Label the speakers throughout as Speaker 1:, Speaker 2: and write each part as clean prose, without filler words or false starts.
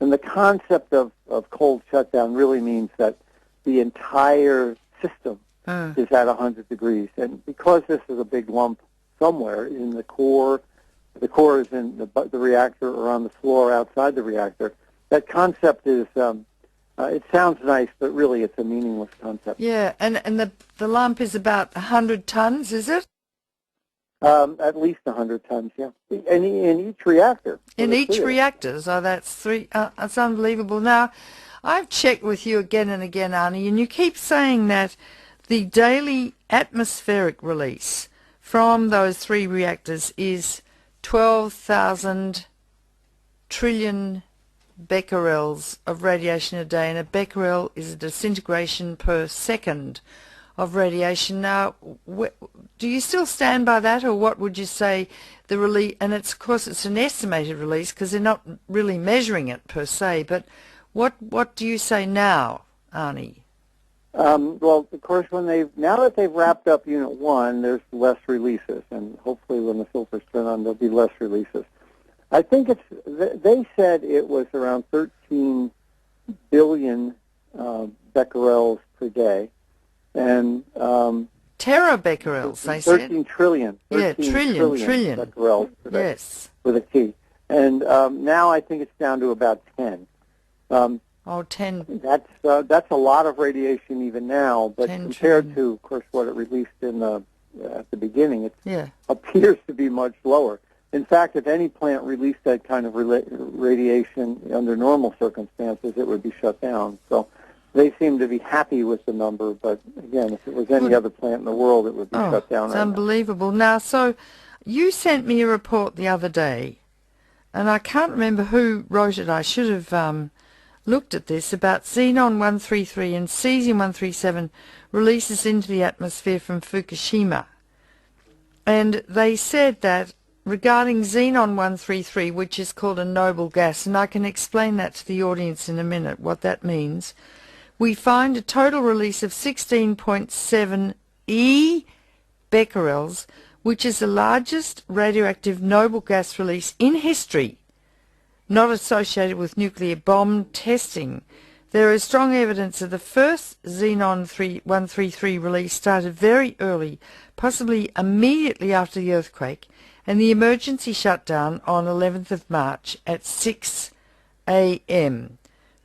Speaker 1: And the concept of cold shutdown really means that the entire system is at 100 degrees. And because this is a big lump somewhere in the core is in the reactor or on the floor outside the reactor, that concept is, it sounds nice, but really it's a meaningless concept.
Speaker 2: Yeah, and the lump is about 100 tons, is it?
Speaker 1: At least 100 tons, yeah. In each reactor.
Speaker 2: In each reactor, so that's three. That's unbelievable. Now, I've checked with you again and again, Arnie, and you keep saying that the daily atmospheric release from those three reactors is 12,000 trillion becquerels of radiation a day, and a becquerel is a disintegration per second of radiation. Now, do you still stand by that, or what would you say the release? And it's, of course, it's an estimated release because they're not really measuring it per se. But what do you say now, Arnie?
Speaker 1: Well, of course, now that they've wrapped up Unit 1, there's less releases, and hopefully when the filters turn on, there'll be less releases. I think they said it was around 13 billion becquerels per day. And
Speaker 2: terabecquerels, they said.
Speaker 1: 13 trillion. 13 trillion becquerels per day,
Speaker 2: yes,
Speaker 1: with a T. And now I think it's down to about 10.
Speaker 2: 10.
Speaker 1: That's a lot of radiation even now, but compared
Speaker 2: trillion.
Speaker 1: to, of course, what it released at the beginning, it appears to be much lower. In fact, if any plant released that kind of radiation under normal circumstances, it would be shut down. So they seem to be happy with the number, but again, if it was any other plant in the world, it would be shut down
Speaker 2: it's
Speaker 1: right
Speaker 2: unbelievable. Now, so you sent me a report the other day, and I can't remember who wrote it. I should have looked at this, about Xenon-133 and Cesium-137 releases into the atmosphere from Fukushima. And they said that regarding Xenon-133, which is called a noble gas, and I can explain that to the audience in a minute, what that means, we find a total release of 16.7 becquerels, which is the largest radioactive noble gas release in history, not associated with nuclear bomb testing. There is strong evidence that the first Xenon-133 release started very early, possibly immediately after the earthquake, and the emergency shutdown on 11th of March at 6 a.m.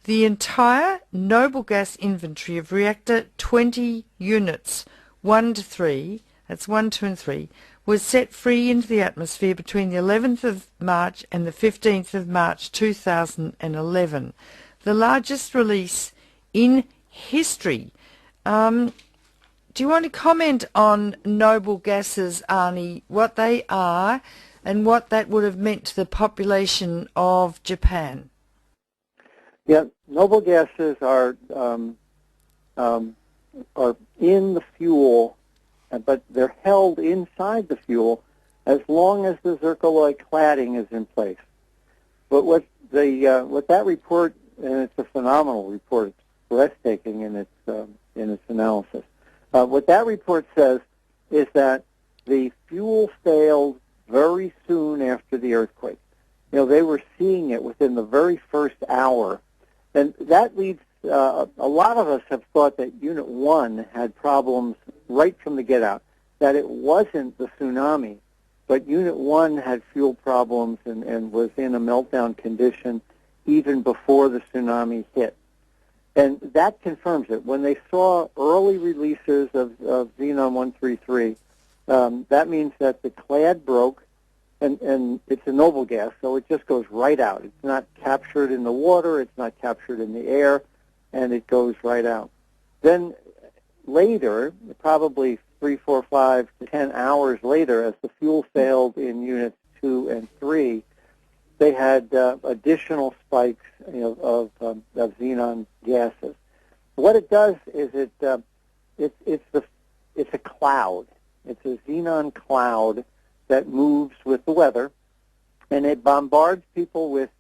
Speaker 2: The entire noble gas inventory of reactor 20 units, 1 to 3, that's 1, 2, and 3, was set free into the atmosphere between the 11th of March and the 15th of March 2011. The largest release in history. Do you want to comment on noble gases, Arnie, what they are and what that would have meant to the population of Japan?
Speaker 1: Yeah, noble gases are in the fuel, but they're held inside the fuel as long as the zircaloy cladding is in place. But what that report, and it's a phenomenal report, it's breathtaking in its analysis. What that report says is that the fuel failed very soon after the earthquake. They were seeing it within the very first hour, and that leads. A lot of us have thought that Unit 1 had problems right from the get-out, that it wasn't the tsunami, but Unit 1 had fuel problems and was in a meltdown condition even before the tsunami hit. And that confirms it. When they saw early releases of Xenon-133, that means that the clad broke, and it's a noble gas, so it just goes right out. It's not captured in the water, it's not captured in the air, and it goes right out. Then later, probably 3, 4, 5 to 10 hours later, as the fuel failed in Units 2 and 3, they had additional spikes of xenon gases. What it does is it's a cloud. It's a xenon cloud that moves with the weather, and it bombards people with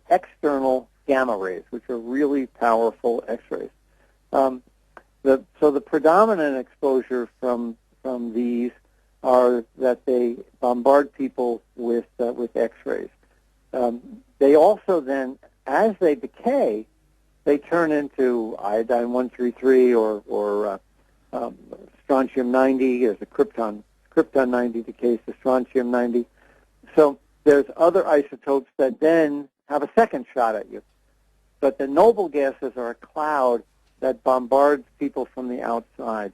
Speaker 1: external gamma rays, which are really powerful X-rays. So the predominant exposure from these are that they bombard people with X-rays. They also then as they decay, they turn into iodine-133 or strontium-90. There's a krypton-90 decays to strontium-90. So there's other isotopes that then have a second shot at you. But the noble gases are a cloud that bombards people from the outside.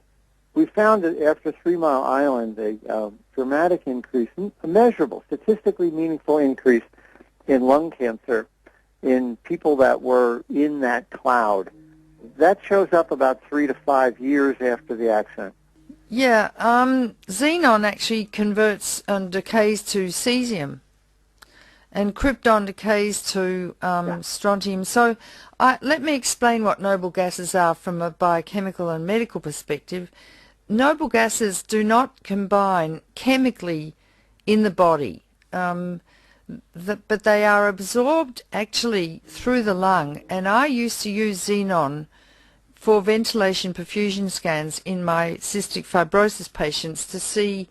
Speaker 1: We found that after 3 Mile Island, a dramatic increase, a measurable, statistically meaningful increase in lung cancer in people that were in that cloud. That shows up about 3 to 5 years after the accident.
Speaker 2: Yeah, xenon actually converts and decays to cesium, and krypton decays to strontium. So let me explain what noble gases are from a biochemical and medical perspective. Noble gases do not combine chemically in the body, but they are absorbed actually through the lung. And I used to use xenon for ventilation perfusion scans in my cystic fibrosis patients to see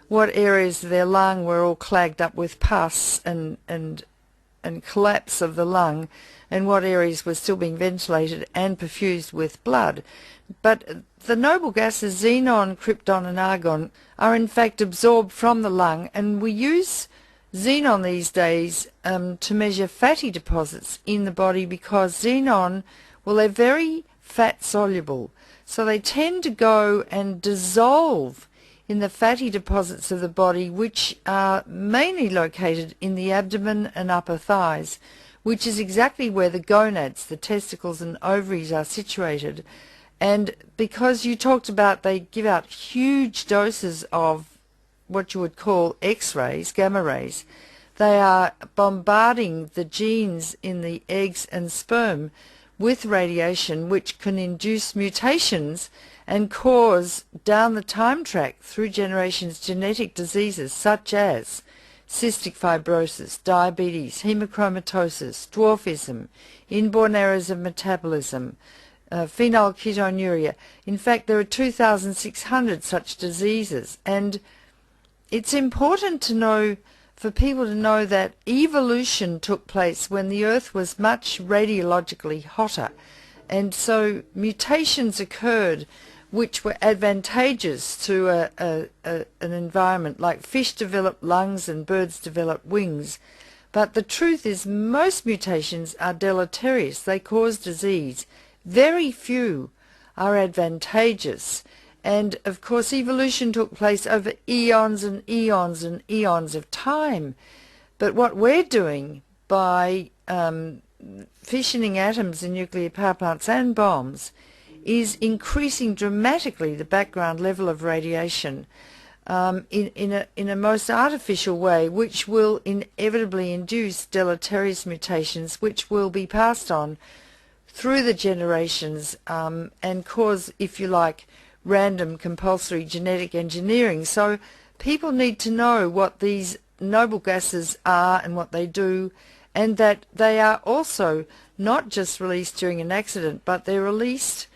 Speaker 2: what areas of their lung were all clogged up with pus and collapse of the lung, and what areas were still being ventilated and perfused with blood. But the noble gases xenon, krypton and argon are in fact absorbed from the lung, and we use xenon these days to measure fatty deposits in the body, because xenon, well, they're very fat soluble, so they tend to go and dissolve in the fatty deposits of the body, which are mainly located in the abdomen and upper thighs, which is exactly where the gonads, the testicles and ovaries, are situated. And because you talked about they give out huge doses of what you would call X-rays, gamma rays, they are bombarding the genes in the eggs and sperm with radiation, which can induce mutations and cause, down the time track through generations, genetic diseases such as cystic fibrosis, diabetes, hemochromatosis, dwarfism, inborn errors of metabolism, phenylketonuria. In fact, there are 2,600 such diseases, and it's important to know, for people to know, that evolution took place when the Earth was much radiologically hotter, and so mutations occurred which were advantageous to an environment. Like fish develop lungs and birds develop wings. But the truth is most mutations are deleterious. They cause disease. Very few are advantageous. And of course evolution took place over eons and eons and eons of time. But what we're doing by fissioning atoms in nuclear power plants and bombs is increasing dramatically the background level of radiation in a most artificial way, which will inevitably induce deleterious mutations which will be passed on through the generations and cause, if you like, random compulsory genetic engineering. So people need to know what these noble gases are and what they do, and that they are also not just released during an accident, but they're released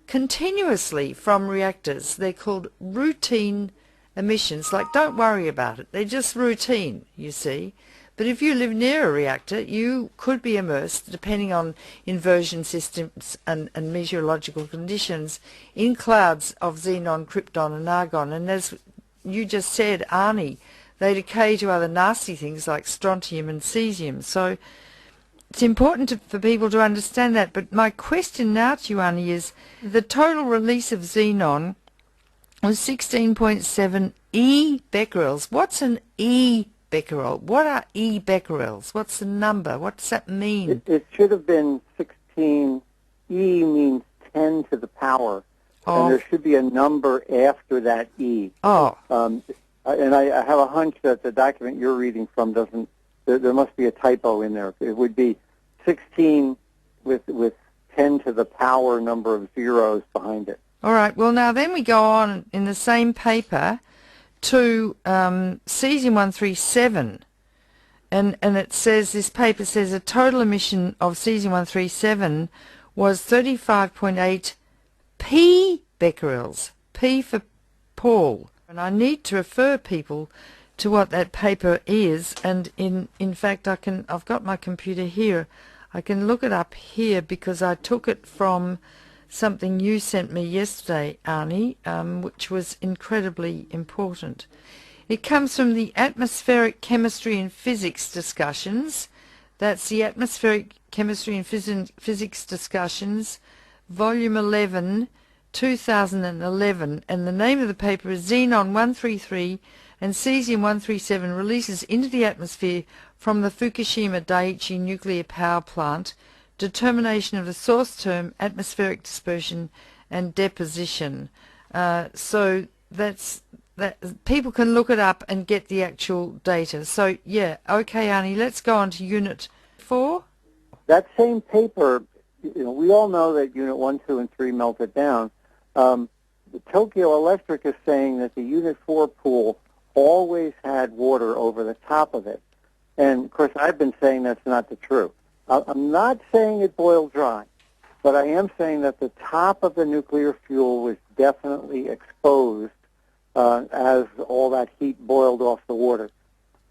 Speaker 2: continuously from reactors. They're called routine emissions. Like, don't worry about it. They're just routine, you see. But if you live near a reactor, you could be immersed, depending on inversion systems and meteorological conditions, in clouds of xenon, krypton and argon. And as you just said, Arnie, they decay to other nasty things like strontium and cesium. So it's important for people to understand that. But my question now to you, Arnie, is the total release of xenon was 16.7 e-becquerels. What's an e-becquerel? What are e-becquerels? What's the number? What does that mean?
Speaker 1: It should have been 16. E means 10 to the power. And there should be a number after that E. And I have a hunch that the document you're reading from doesn't, there must be a typo in there. It would be 16 with 10 to the power number of zeros behind it.
Speaker 2: All right. Well, now then we go on in the same paper to cesium-137. And it says, this paper says a total emission of cesium-137 was 35.8 p-becquerels. P for Paul. And I need to refer people to what that paper is, and in fact I've got my computer here. I can look it up here because I took it from something you sent me yesterday, Arnie, which was incredibly important. It comes from the Atmospheric Chemistry and Physics Discussions. That's the Atmospheric Chemistry and Physics Discussions, Volume 11, 2011, and the name of the paper is Xenon 133 and Cesium-137 releases into the atmosphere from the Fukushima Daiichi nuclear power plant, determination of the source term, atmospheric dispersion and deposition. So that people can look it up and get the actual data. So yeah, okay, Arnie, let's go on to Unit 4.
Speaker 1: That same paper, we all know that Unit 1, 2, and 3 melted down. The Tokyo Electric is saying that the Unit 4 pool always had water over the top of it. And, of course, I've been saying that's not the truth. I'm not saying it boiled dry, but I am saying that the top of the nuclear fuel was definitely exposed as all that heat boiled off the water.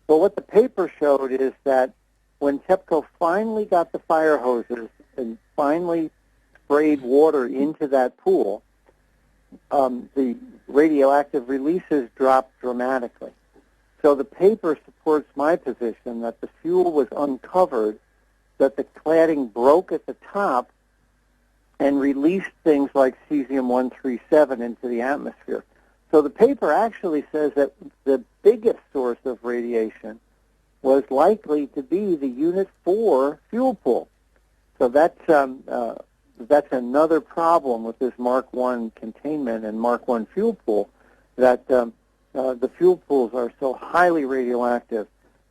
Speaker 1: But what the paper showed is that when TEPCO finally got the fire hoses and finally sprayed water into that pool, the radioactive releases dropped dramatically. So the paper supports my position that the fuel was uncovered, that the cladding broke at the top and released things like cesium-137 into the atmosphere. So the paper actually says that the biggest source of radiation was likely to be the Unit 4 fuel pool. So that's another problem with this Mark I containment and Mark I fuel pool, that the fuel pools are so highly radioactive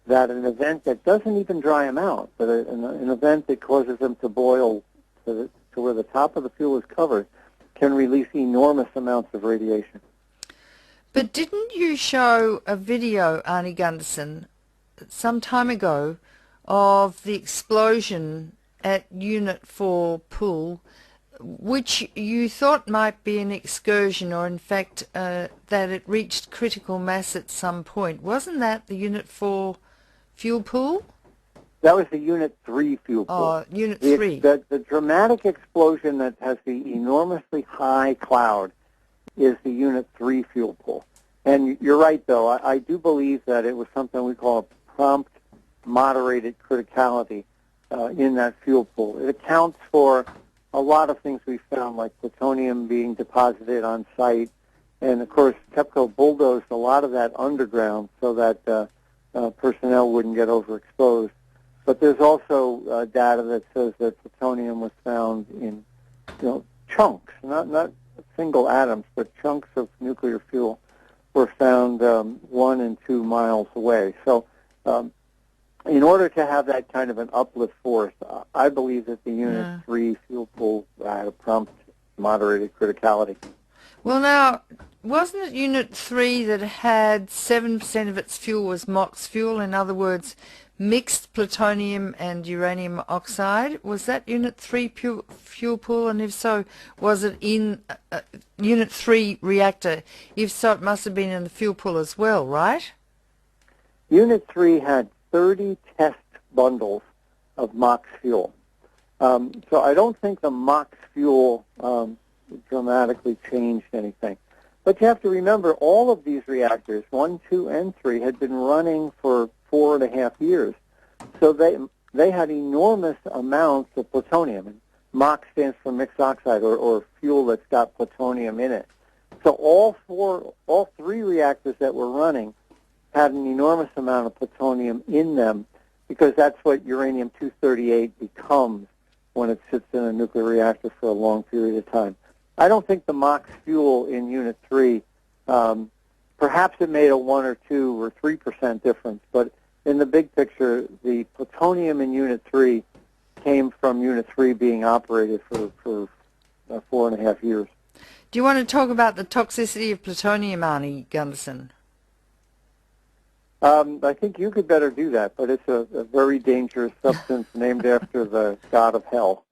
Speaker 1: that an event that doesn't even dry them out, but an event that causes them to boil to where the top of the fuel is covered, can release enormous amounts of radiation.
Speaker 2: But didn't you show a video, Arnie Gunderson, some time ago of the explosion at Unit 4 pool, which you thought might be an excursion, or in fact that it reached critical mass at some point? Wasn't that the Unit 4 fuel pool?
Speaker 1: That was the Unit 3 fuel pool.
Speaker 2: Oh, Unit 3.
Speaker 1: The dramatic explosion that has the enormously high cloud is the Unit 3 fuel pool. And you're right, though. I do believe that it was something we call a prompt moderated criticality in that fuel pool. It accounts for a lot of things we found, like plutonium being deposited on site. And, of course, TEPCO bulldozed a lot of that underground so that personnel wouldn't get overexposed. But there's also data that says that plutonium was found in chunks, not single atoms, but chunks of nuclear fuel were found 1 and 2 miles away. So in order to have that kind of an uplift force, I believe that the Unit 3 fuel pool had a prompt moderated criticality.
Speaker 2: Well, now, wasn't it Unit 3 that had 7% of its fuel was MOX fuel, in other words, mixed plutonium and uranium oxide? Was that Unit 3 fuel pool, and if so, was it in Unit 3 reactor? If so, it must have been in the fuel pool as well, right?
Speaker 1: Unit 3 had 30 test bundles of MOX fuel. So I don't think the MOX fuel dramatically changed anything. But you have to remember, all of these reactors, 1, 2, and 3, had been running for 4.5 years. So they had enormous amounts of plutonium. And MOX stands for mixed oxide, or fuel that's got plutonium in it. So all 3 reactors that were running had an enormous amount of plutonium in them, because that's what uranium-238 becomes when it sits in a nuclear reactor for a long period of time. I don't think the MOX fuel in Unit 3, perhaps it made a 1 or 2 or 3% difference, but in the big picture, the plutonium in Unit 3 came from Unit 3 being operated for 4.5 years.
Speaker 2: Do you want to talk about the toxicity of plutonium, Arnie Gunderson?
Speaker 1: I think you could better do that, but it's a very dangerous substance named after the god of hell.